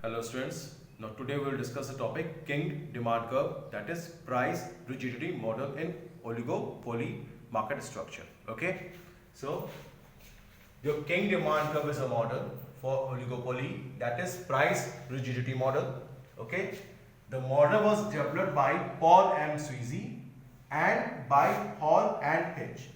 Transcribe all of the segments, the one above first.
Hello students. Now today we will discuss the topic King demand curve, that is price rigidity model in oligopoly market structure. Okay. So your King demand curve is a model for oligopoly, that is price rigidity model. Okay. The model was developed by Paul M. Sweezy and by Hall and Hitch.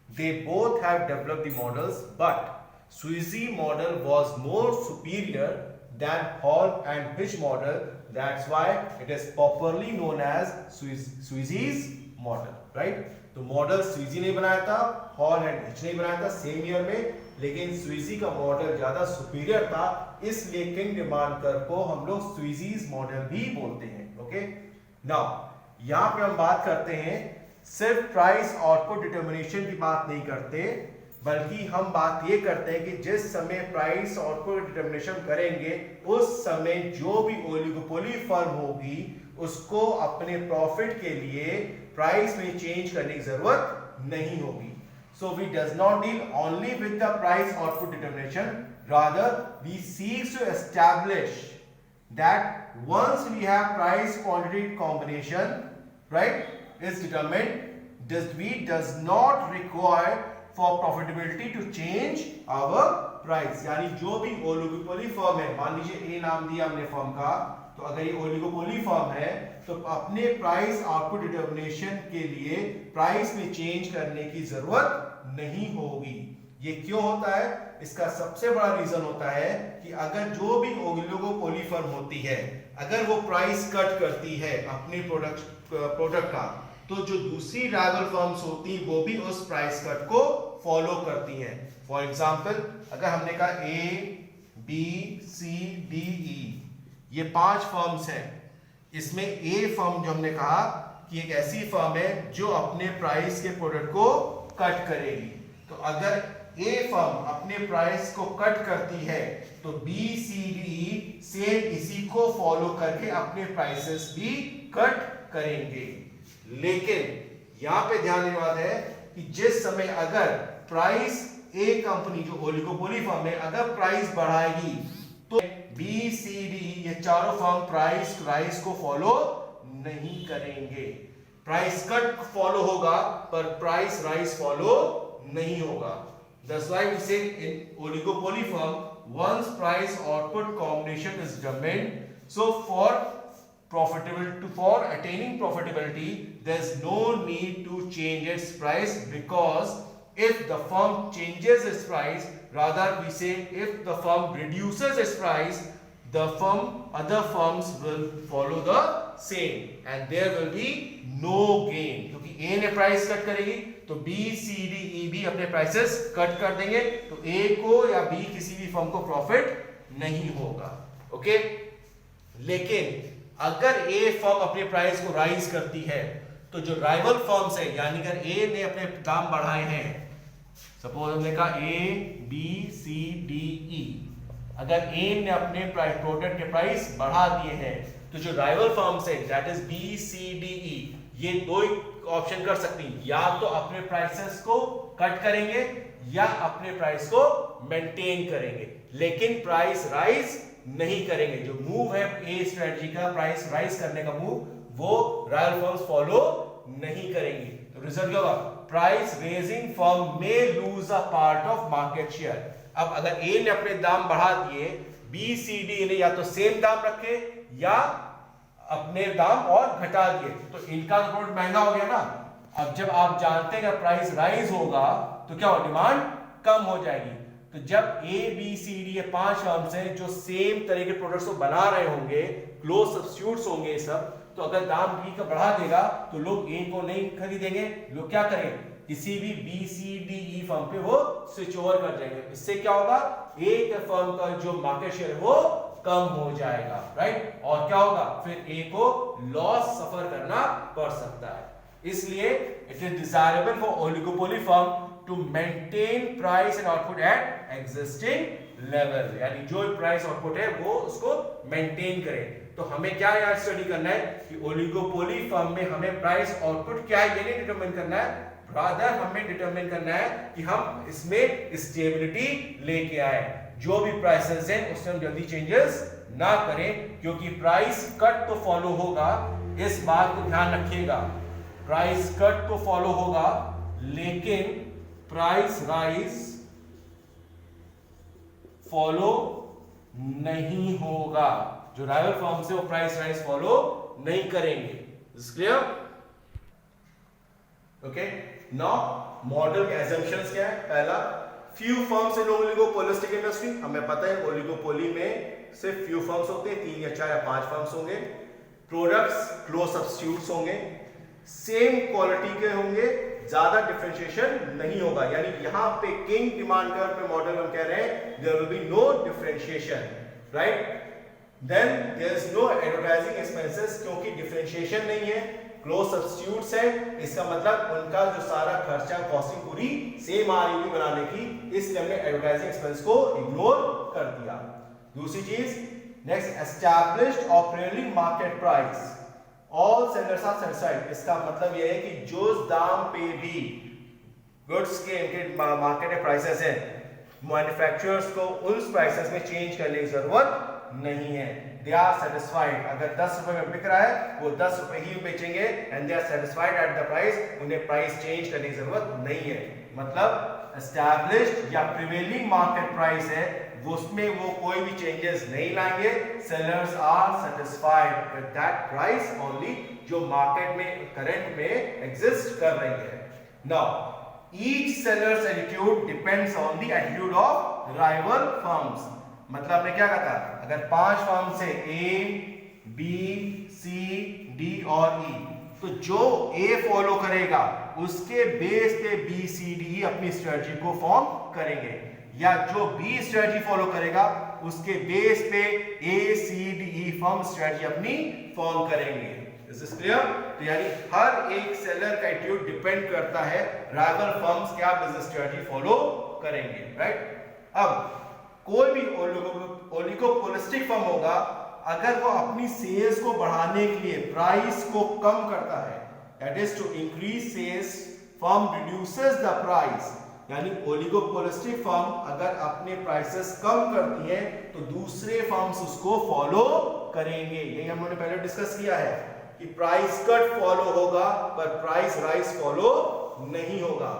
They both have developed the models, but Sweezy model was more superior than Hall and Hitch model. That's why it is popularly known as Sweezy's model, right? तो model स्वीजी ने बनाया था, hall and hitch ने बनाया था same year में, लेकिन स्वीजी का मॉडल ज्यादा सुपीरियर था, इसलिए किंग डिमांड कर्व को हम लोग स्वीजीज मॉडल भी बोलते हैं. ओके, नाउ यहां पे हम बात करते हैं सिर्फ प्राइस आउटपुट डिटर्मिनेशन की बात नहीं करते, बल्कि हम बात ये करते हैं कि जिस समय प्राइस आउटपुट डिटर्मिनेशन करेंगे उस समय जो भी ओलिगोपोली फर्म होगी उसको अपने प्रॉफिट के लिए प्राइस में चेंज करने की जरूरत नहीं होगी. So we does not deal only with the price output determination, rather we seek to establish that once we have price quantity combination, right, is determined, does not require for profitability to change our price. यानी जो भी oligopoly firm है, मान लीजिए ए नाम दिया हमने firm का, तो अगर ये ओलिगोपोली फर्म है तो अपने प्राइस आउटपुट डिटर्मिनेशन के लिए प्राइस में चेंज करने की जरूरत नहीं होगी. ये क्यों होता है? इसका सबसे बड़ा रीजन होता है कि अगर जो भी ओलिगोपोली फर्म होती है, अगर वो प्राइस कट करती है अपने प्रोडक्ट का, तो जो दूसरी राइवल फर्म्स होती वो भी उस प्राइस कट को फॉलो करती हैं. फॉर एग्जांपल, अगर हमने कहा ए बी सी डी ई, ये 5 फर्म्स हैं, इसमें ए फर्म जो हमने कहा कि एक ऐसी फर्म है जो अपने प्राइस के प्रोडक्ट को कट करेगी. तो अगर ए फर्म अपने प्राइस को कट करती है तो बी सी डी सेम इसी को फॉलो करके अपने प्राइसेस भी कट करेंगे. लेकिन यहां पे ध्यान देने वाला है कि जिस समय अगर प्राइस ए कंपनी जो ओलिगोपोली फर्म है अगर प्राइस बढ़ाएगी तो बी सी डी ये चारों फर्म प्राइस राइज को फॉलो नहीं करेंगे. प्राइस कट फॉलो होगा पर प्राइस राइज फॉलो नहीं होगा. That's why we say in oligopoly firm, once price output combination is determined, so for attaining profitability, there's no need to change its price, because if the firm changes its price, rather we say if the firm reduces its price, other firms will follow the same and there will be no gain. क्योंकि A ने price cut करेगी तो B, C, D, E भी अपने prices cut कर देंगे, तो A को या B किसी भी फर्म को प्रॉफिट नहीं होगा. ओके, लेकिन अगर A फर्म अपने प्राइस को राइज करती है तो जो राइवल फर्म्स है, यानी अगर A ने अपने दाम बढ़ाए हैं, सपोज हमने कहा A, B, C, D, E, अगर A ने अपने प्रोडक्ट के प्राइस बढ़ा दिए हैं तो जो राइवल फर्म्स है that is B, C, D, E, ये दो ऑप्शन कर सकती हैं, या तो अपने प्राइसेस को कट करेंगे या अपने प्राइस को मेंटेन करेंगे, लेकिन प्राइस राइज नहीं करेंगे. जो मूव है ए स्ट्रेटजी का, प्राइस राइज करने का मूव, वो राइवल फर्म्स फॉलो नहीं करेंगी. तो रिजल्ट क्या होगा? प्राइस रेजिंग फर्म में lose a part of market share. अब अगर ए ने अपने दाम बढ़ा दिए, बी सी डी ने या तो सेम दाम रखे या अपने दाम और घटा दिए, तो इनका प्रोडक्ट महंगा हो गया ना. अब जब आप जानते हैं कि प्राइस राइज होगा तो क्या हो, डिमांड कम हो जाएगी. तो जब ए बी सी डी ये 5 फर्म्स हैं जो सेम तरह के प्रोडक्ट्स को बना रहे होंगे, क्लोज सब्स्टिट्यूट्स होंगे ये सब, तो अगर दाम बी का बढ़ा देगा तो लोग ए को नहीं खरीदेंगे, लोग क्या करेंगे, किसी भी B C D E firm पे वो स्विच ओवर कर जाएंगे. इससे क्या होगा, एक फर्म का जो मार्केट शेयर है वो कम हो जाएगा, राइट. और क्या होगा, फिर ए को लॉस सफर करना पड़ सकता है. इसलिए it is desirable for oligopoly firm to maintain price and output at existing level, यानी जो प्राइस आउटपुट है वो उसको मेंटेन करें. तो हमें क्या यार स्टडी करना है कि ओलिगोपोली फर्म में हमें प्राइस आउटपुट क्या है ये नहीं डिटरमिन करना है, रादर हमें डिटरमिन करना है कि हम इसमें स्टेबिलिटी लेके आए, जो भी प्राइसेस हैं उसमें हम जल्दी चेंजेस ना करें, क्योंकि प्राइस कट तो फॉलो होगा, इस बात को ध्यान रखिएगा। प्राइस कट तो फॉलो होगा लेकिन प्राइस राइज फॉलो नहीं होगा। जो राइवल फर्म्स है वो प्राइस राइज फॉलो नहीं करेंगे। Is clear? Okay, now model के assumptions क्या है? पहला, few firms in oligopolistic industry, हमें पता है ओलिगोपोली में सिर्फ few firms होते हैं, 3 या 4 या 5 firms होंगे। प्रोडक्ट्स क्लोज सब्स्टिट्यूट्स होंगे, सेम क्वालिटी के होंगे, ज्यादा डिफरेंशिएशन नहीं होगा। यानी यहां पे किंग डिमांड कर्व में मॉडल हम कह रहे हैं there will be no differentiation, right? Then there is no advertising expenses, क्योंकि डिफरेंशिएशन नहीं है, क्लोज सब्स्टिट्यूट्स है, इसका मतलब उनका जो सारा खर्चा कॉस्टिंग पूरी सेम आ रही थी बनाने की, इसलिए हमने एडवर्टाइजिंग एक्सपेंस को इग्नोर कर दिया। दूसरी चीज, नेक्स्ट, एस्टैब्लिश्ड और prevailing market price, all sellers are satisfied. इसका मतलब यह है कि जो दाम पे भी गुड्स के इनके मार्केट में प्राइसेस हैं, मैन्युफैक्चरर्स को उस प्राइसेस में चेंज करने की जरूरत नहीं है। They are satisfied. अगर 10 रुपए में बिक रहा है वो 10 रुपए ही बेचेंगे and they are satisfied at the price, उन्हें प्राइस चेंज करने की जरूरत नहीं है। मतलब एस्टैब्लिश्ड या प्रिवेलिंग मार्केट प्राइस है, उसमें वो कोई भी चेंजेस नहीं लाएंगे। Sellers are satisfied with that price only, जो मार्केट में करंट में एग्जिस्ट कर रही है। Now each sellers attitude depends on the attitude of rival firms. मतलब हमने क्या कहा था, अगर 5 फर्म से ए, बी, सी, डी और ई, तो जो ए फॉलो करेगा उसके बेस पे बी, सी, डी अपनी स्ट्रेटजी को फॉर्म करेंगे, या जो बी स्ट्रेटजी फॉलो करेगा उसके बेस पे ए, सी, डी, ई फर्म स्ट्रेटजी अपनी फॉर्म करेंगे। Is this clear? तो यानी हर एक सेलर का एटीट्यूड डिपेंड करता है राइवल फर्म्स क्या बिजनेस स्ट्रेटजी फॉलो करेंगे, राइट? अब कोई भी ओलिगोपोलिस्टिक फर्म होगा, अगर वो अपनी सेल्स को बढ़ाने के लिए प्राइस को कम करता है, that is to increase sales, firm reduces the price. यानी ओलिगोपोलिस्टिक फर्म अगर अपने प्राइसेस कम करती है तो दूसरे फर्म्स उसको फॉलो करेंगे। यही हमने पहले डिस्कस किया है कि प्राइस कट फॉलो होगा पर प्राइस राइज फॉलो नहीं होगा।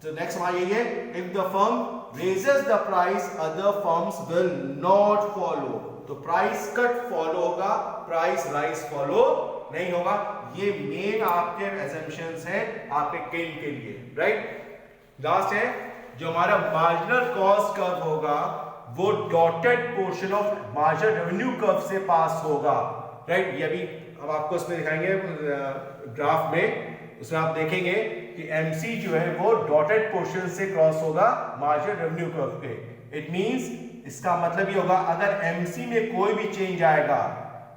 तो नेक्स्ट हमारा यही है, if the firm raises the price, other firms will not follow। तो प्राइस कट फॉलो होगा, प्राइस राइज फॉलो नहीं होगा। ये मेन आपके assumptions हैं आपके किंग के लिए, राइट? लास्ट है जो हमारा मार्जिनल कॉस्ट कर्व होगा वो dotted portion of marginal revenue curve से पास होगा, राइट? ये भी हम आपको इसमें दिखाएंगे ग्राफ में, उसमें आप देखेंगे कि MC जो है वो डॉटेड पोर्शन से क्रॉस होगा मार्जिनल रेवेन्यू कर्व पे। इट मींस, इसका मतलब ये होगा अगर MC में कोई भी चेंज आएगा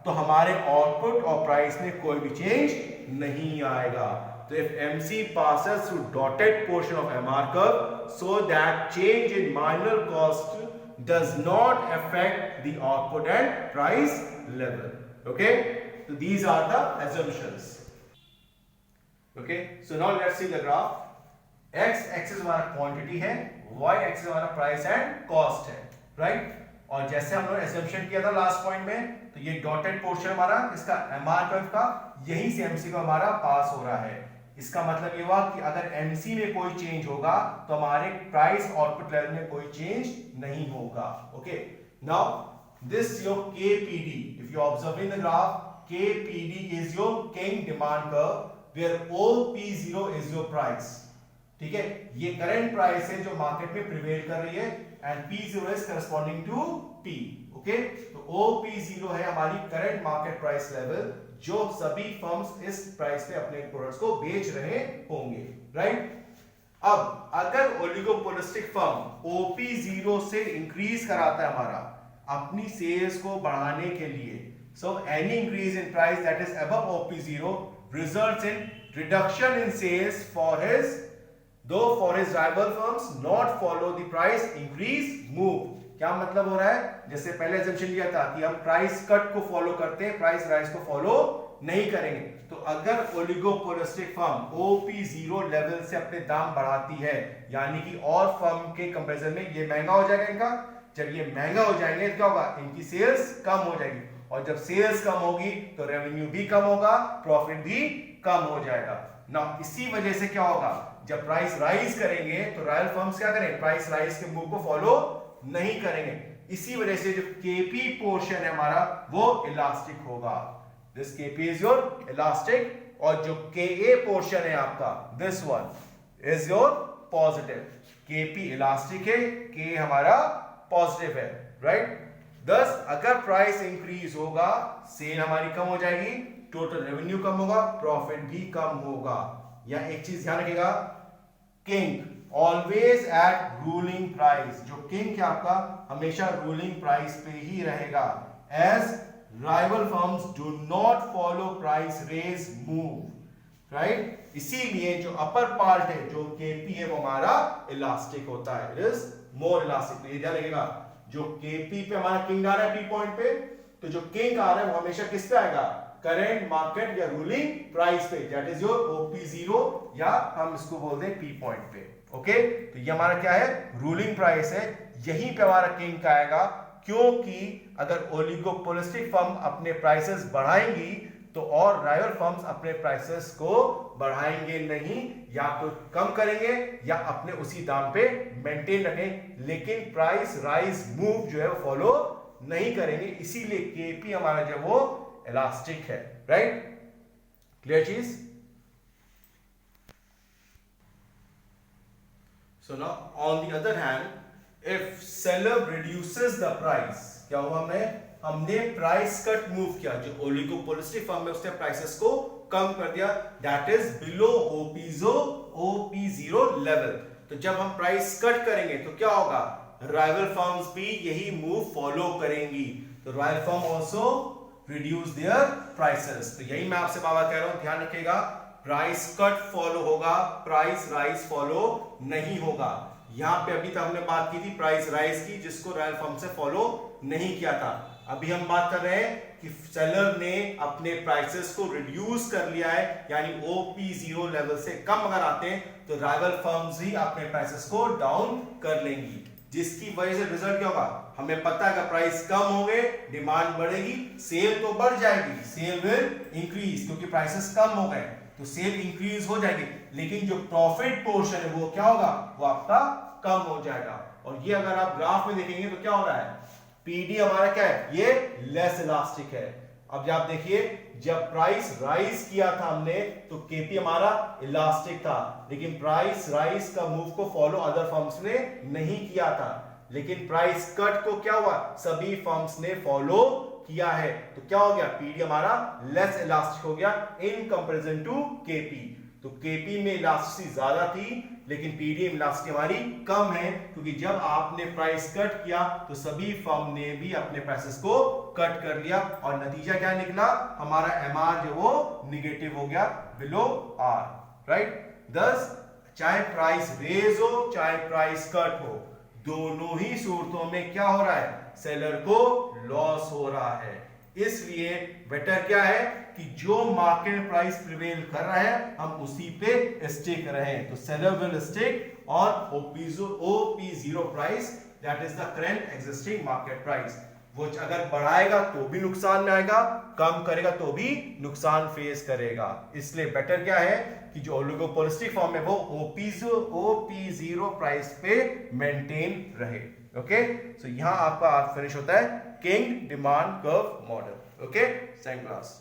तो हमारे आउटपुट और प्राइस में कोई भी चेंज नहीं आएगा। तो if MC passes through dotted portion of MR curve, so that change in marginal cost does not affect the output and price level. Okay, so these are the assumptions. Okay, so now let's see the graph. X axis हमारा quantity है, Y axis हमारा price and cost है, right? और जैसे हम लोगों ने assumption किया था लास्ट पॉइंट में, तो ये डॉटेड पोर्शन हमारा इसका MR कर्व का यहीं से MC को हमारा पास हो रहा है। इसका मतलब ये हुआ कि अगर MC में कोई चेंज होगा तो हमारे प्राइस आउटपुट लेवल में कोई चेंज नहीं होगा। Okay, now this your KPD, if you observe in the graph, KPD is your king demand curve where OP0 is your price। ठीक है, ये करंट प्राइस है जो मार्केट में प्रिवेल कर रही है and P0 is corresponding to P। Okay, तो OP0 है हमारी करंट मार्केट प्राइस लेवल, जो सभी फर्म्स इस प्राइस पे अपने प्रोडक्ट्स को बेच रहे होंगे, राइट? अब अगर ओलिगोपोलिस्टिक फर्म OP0 से इंक्रीज कराता है हमारा अपनी सेल्स को बढ़ाने के लिए, so any increase in price that is above OP0 results in reduction in sales for his, though for his rival firms not follow the price increase move। क्या मतलब हो रहा है? जैसे पहले assumption लिया था कि हम प्राइस कट को फॉलो करते हैं, प्राइस राइज को फॉलो नहीं करेंगे। तो अगर ओलिगोपोलिस्टिक फर्म OP0 लेवल से अपने दाम बढ़ाती है, यानी कि और फर्म के कंपैरिजन में ये महंगा हो जाएगा इनका, जब ये महंगा हो जाएंगे तो क्या होगा, इनकी सेल्स कम हो जाएगी, और जब सेल्स कम होगी तो रेवेन्यू भी कम होगा, प्रॉफिट भी कम हो जाएगा ना। इसी वजह से क्या होगा, जब प्राइस राइज करेंगे तो रॉयल फर्म्स क्या करें, प्राइस राइज के मूव को फॉलो नहीं करेंगे। इसी वजह से जो केपी पोर्शन है हमारा वो इलास्टिक होगा, this KP is your elastic, और जो के पोर्शन है आपका this one is your positive. KP elastic है, के हमारा पॉजिटिव है, राइट। दस अगर प्राइस इंक्रीज होगा सेल हमारी कम हो जाएगी, टोटल रेवेन्यू कम होगा, प्रॉफिट भी कम होगा। या एक चीज ध्यान रखिएगा, kink always at ruling price, जो किंग क्या आपका हमेशा रूलिंग प्राइस पे ही रहेगा, as rival firms do not follow price raise move, right. इसीलिए जो अपर पार्ट है जो केपी है वो हमारा इलास्टिक होता है, इट इज मोर इलास्टिक। ये ध्यान रखिएगा, जो केपी पे हमारा किंग आ रहा है पी पॉइंट पे, तो जो किंग आ रहा है वो हमेशा किस पे आएगा, करंट मार्केट या रूलिंग प्राइस पे, दैट इज योर OP0, या हम इसको बोलते हैं पी पॉइंट पे, ओके। तो ये हमारा क्या है, रूलिंग प्राइस है, यहीं पे हमारा किंग का आएगा, क्योंकि अगर ओलिगोपोलिस्टिक फर्म अपने प्राइसेस बढ़ाएंगी तो और राइवल फर्म्स अपने प्राइसेस को बढ़ाएंगे नहीं, या तो कम करेंगे या अपने उसी दाम पे मेंटेन रखें, लेकिन प्राइस राइज मूव जो है वो फॉलो नहीं करेंगे। इसीलिए केपी हमारा जो वो इलास्टिक है, राइट। क्लियर चीज। So now on the other hand, if seller reduces the price, क्या हुआ, हमने प्राइस कट मूव किया, जो ओलिगोपोलिस्टिक फर्म है उसने प्राइसेस को कम कर दिया, that is below OP0 level. तो जब हम प्राइस कट करेंगे तो क्या होगा, राइवल फर्म्स भी यही मूव फॉलो करेंगी, तो rival firm also reduce there prices. तो यही मैं आपसे बाबा कह रहा हूं, ध्यान रखिएगा, प्राइस कट फॉलो होगा, प्राइस राइज फॉलो नहीं होगा। यहां पे अभी तक हमने बात की थी प्राइस राइज की, जिसको रॉयल फर्म से फॉलो नहीं किया था। अभी हम बात कर रहे हैं कि सेलर ने अपने प्राइसेस को रिड्यूस कर लिया है, यानी OP0 लेवल से कम अगर आते हैं तो राइवल फर्म्स ही अपने प्राइसेस को डाउन कर लेंगी, जिसकी वजह से रिजल्ट क्या होगा, हमें पता है कि प्राइस कम होंगे, डिमांड बढ़ेगी, सेल तो बढ़ जाएगी, सेल विल इंक्रीज, क्योंकि प्राइसेस कम हो गए तो सेल इंक्रीज हो जाएगी, लेकिन जो प्रॉफिट पोर्शन है वो क्या होगा, वो आपका कम हो जाएगा। और ये अगर आप ग्राफ में देखेंगे तो क्या हो रहा है, पीडी हमारा क्या है, ये लेस इलास्टिक है। अब आप देखिए, जब प्राइस राइज किया था हमने तो केपी हमारा इलास्टिक था, लेकिन प्राइस राइज का मूव को फॉलो अदर फर्म्स ने नहीं किया था, लेकिन प्राइस कट को क्या हुआ, सभी फर्म्स ने फॉलो किया है। तो क्या हो गया, पीडी हमारा लेस इलास्टिक हो गया इन कंपैरिजन टू केपी। तो केपी में इलास्टिसिटी ज्यादा थी, लेकिन पीडी में इलास्टिसिटी हमारी कम है, क्योंकि जब आपने प्राइस कट किया तो सभी फर्म ने भी अपने प्राइसेस को कट कर लिया, और नतीजा क्या निकला, हमारा एमआर जो वो निगेटिव हो गया, बिलो आर, राइट। दस चाहे प्राइस रेज हो चाहे प्राइस कट हो, दोनों ही सूरतों में क्या हो रहा है, सेलर को लॉस हो रहा है। इसलिए बेटर क्या है कि जो मार्केट प्राइस प्रिवेल कर रहा है हम उसी पे स्टिक रहें। तो seller will stick on OP0 price, that is the current existing market price. वो अगर बढ़ाएगा तो भी नुकसान में आएगा, कम करेगा तो भी नुकसान फेस करेगा। इसलिए बेटर क्या है कि जो ओलिगोपोलिस्टिक फॉर्म है वो OP0 प्राइस पे मेंटेन रहे। ओके, सो यहां आपका फिनिश होता है king demand curve model. Okay, second class.